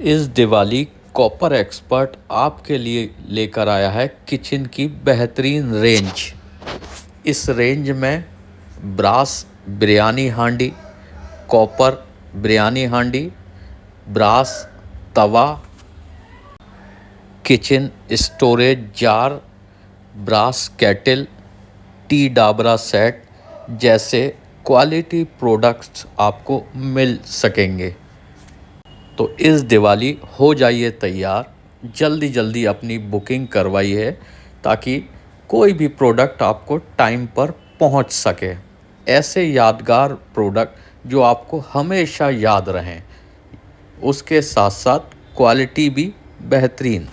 इस Diwali copper expert आपके लिए लेकर आया है किचन की बेहतरीन रेंज। इस रेंज में ब्रास बिरयानी हांडी, कॉपर बिरयानी हांडी, ब्रास तवा, kitchen storage jar, brass kettle, tea डाबरा सेट जैसे क्वालिटी प्रोडक्ट्स आपको मिल सकेंगे। तो इस दिवाली हो जाइए तैयार, जल्दी जल्दी अपनी बुकिंग करवाइए ताकि कोई भी प्रोडक्ट आपको टाइम पर पहुंच सके। ऐसे यादगार प्रोडक्ट जो आपको हमेशा याद रहें, उसके साथ साथ क्वालिटी भी बेहतरीन।